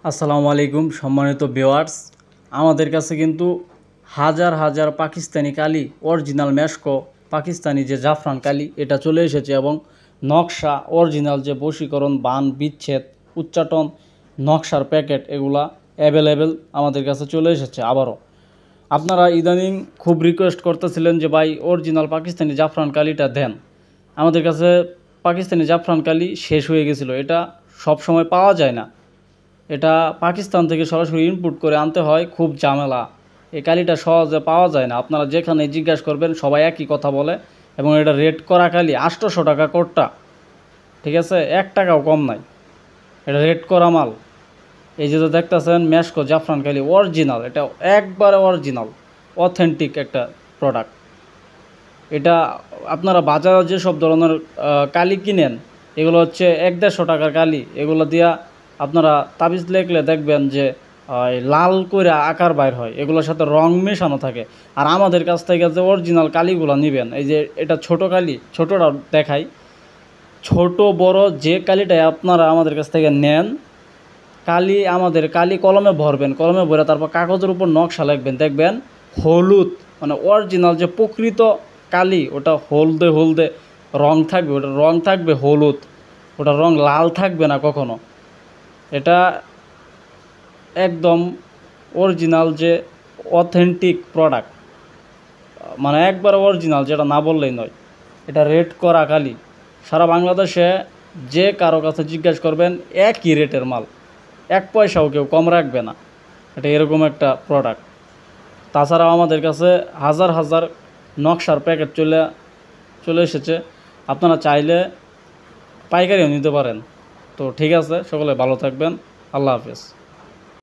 আসসালামু আলাইকুম সম্মানিত ভিউয়ার্স, আমাদের কাছে কিন্তু হাজার হাজার পাকিস্তানি কালি অরিজিনাল মেশকো পাকিস্তানি যে জাফরান কালি এটা চলে এসেছে এবং নকশা অরিজিনাল যে বশীকরণ বান বিচ্ছেদ উচ্চাটন নকশার প্যাকেট এগুলা অ্যাভেলেবেল আমাদের কাছে চলে এসেছে। আবারও আপনারা ইদানিং খুব রিকোয়েস্ট করতেছিলেন যে ভাই অরিজিনাল পাকিস্তানি জাফরান কালিটা দেন। আমাদের কাছে পাকিস্তানি জাফরান কালি শেষ হয়ে গেছিলো, এটা সব সময় পাওয়া যায় না, এটা পাকিস্তান থেকে সরাসরি ইনপুট করে আনতে হয়, খুব ঝামেলা। এই কালিটা সহজে পাওয়া যায় না, আপনারা যেখানে জিজ্ঞাসা করবেন সবাই একই কথা বলে। এবং এটা রেড করা কালি 800 টাকা কোটটা, ঠিক আছে, 1 টাকাও কম নাই, এটা রেড করা মাল। এই যে দেখতেছেন মেশকো জাফরান কালি অরিজিনাল, এটা একবারে অরিজিনাল অথেন্টিক একটা প্রোডাক্ট। এটা আপনারা বাজারে যেসব ধরনের কালি কিনেন এগুলো হচ্ছে 1-150 টাকার কালি, এগুলো দিয়া আপনারা তাবিজ লেখলে দেখবেন যে লাল করে আকার বাইর হয়, এগুলোর সাথে রং মেশানো থাকে। আর আমাদের কাছ থেকে যে অরিজিনাল কালিগুলো নেবেন, এই যে এটা ছোট কালি, ছোটোটা দেখাই, ছোট বড় যে কালিটাই আপনারা আমাদের কাছ থেকে নেন, কালি আমাদের কালি কলমে ভরবেন, কলমে ভরে তারপর কাগজের উপর নকশা লিখবেন, দেখবেন হলুদ মানে অরিজিনাল যে প্রকৃত কালি ওটা হলদে হলদে রং থাকবে, ওটা রং থাকবে হলুদ, ওটা রং লাল থাকবে না কখনো। এটা একদম অরিজিনাল যে অথেন্টিক প্রোডাক্ট, মানে একবার অরিজিনাল, যেটা না বললেই নয়। এটা রেট করা কালি, সারা বাংলাদেশে যে কারো কাছে জিজ্ঞাসা করবেন একই রেটের মাল, 1 পয়সাও কেউ কম রাখবে না। এটা এরকম একটা প্রোডাক্ট। তাছাড়াও আমাদের কাছে হাজার হাজার নকশার প্যাকেট চলে এসেছে, আপনারা চাইলে পাইকারিও নিতে পারেন। তো ঠিক আছে, সকলে ভালো থাকবেন, আল্লাহ হাফেজ।